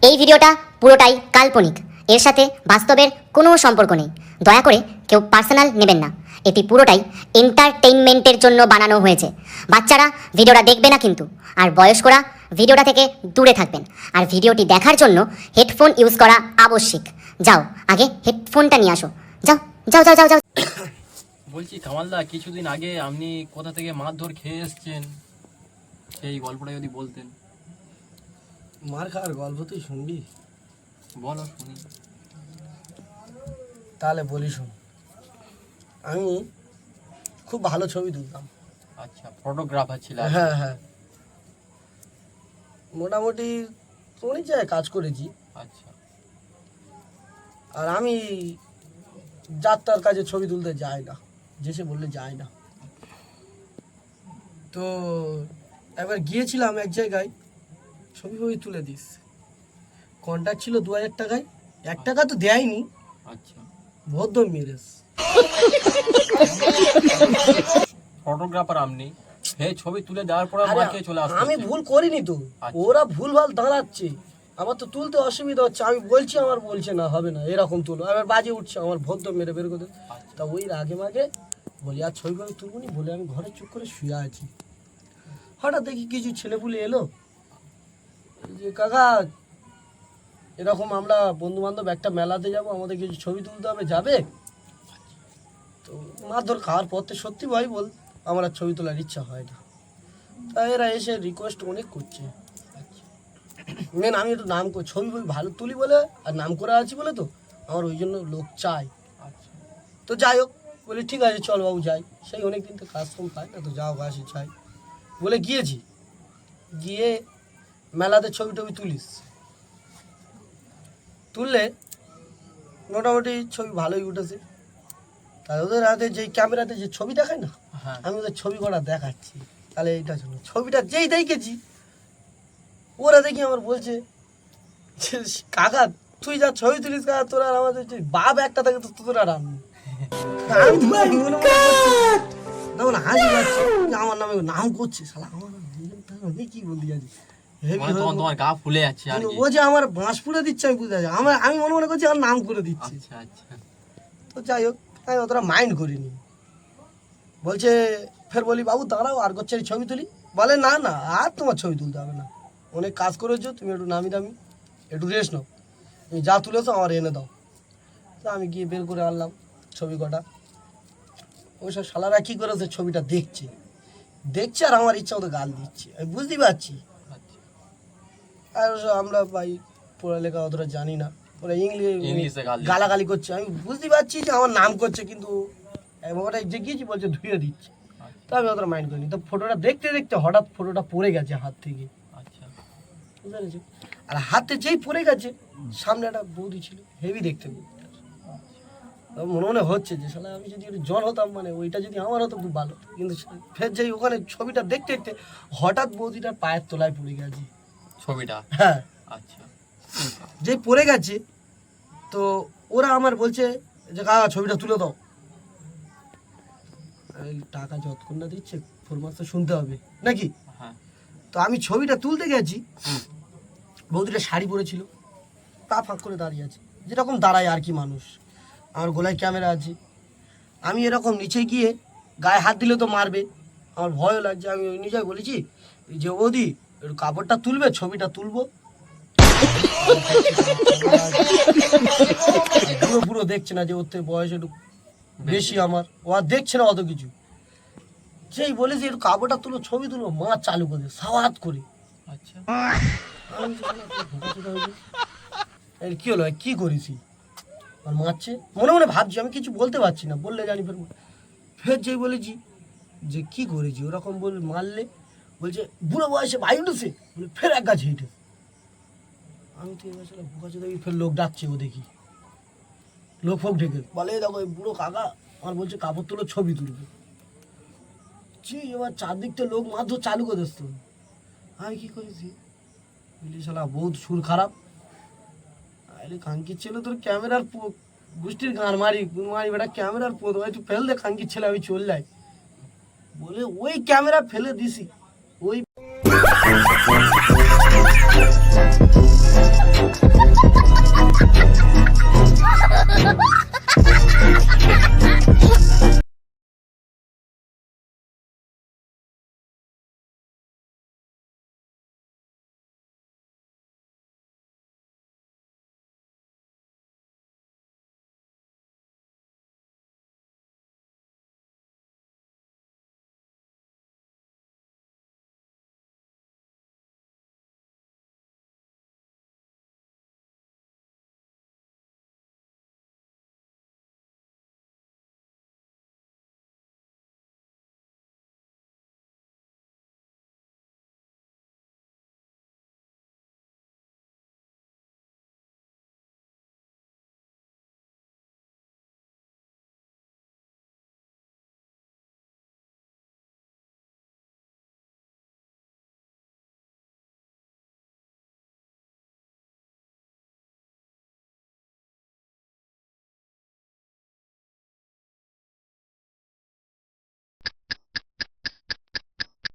এই ভিডিওটা পুরোটাই কাল্পনিক, এর সাথে বাস্তবের কোনো সম্পর্ক নেই। দয়া করে কেউ পার্সোনাল নেবেন না। এটি পুরোটাই এন্টারটেইনমেন্টের জন্য বানানো হয়েছে। বাচ্চারা ভিডিওটা দেখবে না কিন্তু, আর বয়স্করা ভিডিওটা থেকে দূরে থাকবেন। আর ভিডিওটি দেখার জন্য হেডফোন ইউজ করা আবশ্যিক। যাও, আগে হেডফোনটা নিয়ে আসো। যাও যাও যাও যাও যাও। বলছি কামালদা, কিছুদিন আগে আপনি কোথা থেকে মারধর খেয়ে এসছেন, সেই গল্পটা যদি বলতেন। মার খাওয়ার গল্প তুই শুনবি? বলো শুনি। তাহলে বলি শোন। আমি খুব ভালো ছবি তুলতাম। আচ্ছা, ফটোগ্রাফার ছিল? হ্যাঁ হ্যাঁ, মোটামুটি অনেক জায়গায় কাজ করেছি। আচ্ছা। আর আমি যাত্রার কাজে ছবি তুলতে যাই না, যে সে বললে যাই না। তো একবার গিয়েছিলাম এক জায়গায়, ছবি তুলে দিস। কন্ট্রাক্ট ছিল 2000 টাকায়, 1 টাকা তো দেয়নি। আচ্ছা, ভদ্র মেরেস। ফটোগ্রাফার আপনি, এই ছবি তুলে দেওয়ার পরে মাকে চলে আসছে। আমি ভুল করিনি তো, ওরা ভুলভাল দাঁড়াচ্ছে। আমার তো তুলতে অসুবিধা হচ্ছে, আমি বলছি আমার বলছে না হবে না, এরকম তুলো। এবার বাজে উঠছে, আমার ভদ্র মেরে বের করে। তা ওই আগে মাগে বলি আর ছবি আমি তুলবো নি বলে আমি ঘরে চুপ করে শুয়ে আছি। হঠাৎ দেখি কিছু ছেলেপুলে এলো যে কাকা এরকম আমরা বন্ধু বান্ধব একটা মেলাতে যাব, আমাদের কিছু ছবি তুলতে হবে, যাবে? তো মারধর খাওয়ার পর তো সত্যি ভাই বল আমার আর ছবি তোলার ইচ্ছা হয় না। তাই এরা এসে রিকোয়েস্ট অনেক করছে। মেন আমি একটু নাম করে ছবি ভালো তুলি বলে আর নাম করে আছি বলে তো আমার ওই জন্য লোক চাই। তো যাই হোক, বলি ঠিক আছে চল বাবু যাই। সেই অনেকদিন তো কাজ কম পাই না, তো যাও আসি চাই বলে গিয়েছি। গিয়ে মেলাতে ছবি টবি তুলিস, তুললে মোটামুটি ছবি ভালোই উঠেছে। তাই ওদের হাতে যে ক্যামেরাতে যে ছবি দেখায় না, আমি ওদের ছবি করা দেখাচ্ছি। তাহলে এইটা শোনো, ছবিটা যেই দেখেছি ওরা দেখি আমার বলছে কাকা তুই যা ছবি তুলিস কাকা, তোরা আর আমাদের বাপ একটা থাকে তো তোরা রাম। আমি তখন হাসি পাচ্ছে, আমার নামে নাম করছে শালা, আমার আমি কি বলতে যাচ্ছি। তোমার গা ফুলে যাচ্ছে আর কি। ও যে আমার বাঁশ পুড়ে দিচ্ছে আমি বুঝতে পারছি, আমি মনে করছি আমার নাম করে দিচ্ছে। আচ্ছা আচ্ছা। তো যাই হোক, আমি অতটা মাইন্ড করিনি। বলছে ফের বলি বাবু দাঁড়াও আর গোচ্ছের ছবি তুলি। বলে না না আর তোমার ছবি তুলতে হবে না, অনেক কাজ করেছো তুমি, একটু নামি দামি একটু রেস্ট নাও, তুমি যা তুলেছো আমার এনে দাও। তো আমি গিয়ে বের করে আনলাম ছবি কটা। ওইসব শালারা কী করেছে ছবিটা দেখছে দেখছে আর আমার ইচ্ছা মতো গাল দিচ্ছে, আমি বুঝতেই পারছি। আর আমরা ভাই পড়ালেখা অতটা জানি না, ওরা ইংলিশে গালাগালি করছে, আমি বুঝতে পারছি যে আমার নাম করছে, কিন্তু ওটা যে গিয়েছি বলছে ধুয়ে দিচ্ছে। তো আমি অতটা মাইন্ড করিনি। তো ফটোটা দেখতে দেখতে হঠাৎ ফটোটা পড়ে গেছে হাত থেকে। আচ্ছা, বুঝতে পেরেছি? আর হাতে যেই পড়ে গেছে সামনে একটা বৌদি ছিল, হেভি দেখতে। মনে মনে হচ্ছে যে শালা আমি যদি একটু জন হতাম, মানে ওইটা যদি আমার হতো খুব ভালো। কিন্তু ফের যেই ওখানে ছবিটা দেখতে দেখতে হঠাৎ বৌদিটার পায়ের তলায় পড়ে গেছে ছবিটা। হ্যাঁ, আচ্ছা। যেই পড়ে গেছে তো ওরা আমার বলছে যে কাকা ছবিটা তুলে দাও। টাকা যতক্ষণ না দিচ্ছে ফরমাস তো শুনতে হবে নাকি। তো আমি ছবিটা তুলতে গেছি, বৌদিটা শাড়ি পরেছিল, পা ফাঁক করে দাঁড়িয়ে আছে, যেরকম দাঁড়ায় আর কি মানুষ। আমার গলায় ক্যামেরা আছে, আমি এরকম নিচে গিয়ে গায়ে হাত দিলে তো মারবে, আমার ভয়ও লাগছে। আমি ওই নিজে বলেছি যে বৌদি একটু কাপড়টা তুলবে, ছবিটা তুলবো। পুরো পুরো দেখছে না যে ওর থেকে বয়স একটু বেশি আমার, ও আর দেখছে না অত কিছু। যেই বলেছি একটু কাপড়টা তুলো ছবি তুলবো, মা চালু করে সাওয়াত করে। আচ্ছা, কি হলো কি করেছি, আর মারছে। মনে মনে ভাবছি, আমি কিছু বলতে পারছি না, বললে জানি ফের। ফের যেই বলেছি যে কি করেছি ওরকম বল মারলে, বলছে বুড়ো বয়সে ভাই উঠেছে বলে ফের এক গাছ হেঁটে। আমি তো এবার সেটা ভুকাচ্ছে দেখি, ফের লোক ডাকছে, ও দেখি লোক ফোক ঢেকে বলে দেখো এই বুড়ো কাকা আমার বলছে কাপড় তুলো ছবি তুলবে। এবার চারদিক থেকে লোক মারধর চালু করে দিত। আমি কি করেছি বলি শালা বহুত সুর খারাপ, আরে খাঙ্কির ছেলে তোর ক্যামেরার গোষ্ঠীর গান মারি মারি বেটা ক্যামেরার পোত তুই ফেল দে খাঙ্কির ছেলে, আমি চল যাই বলে ওই ক্যামেরা ফেলে দিছি। ওই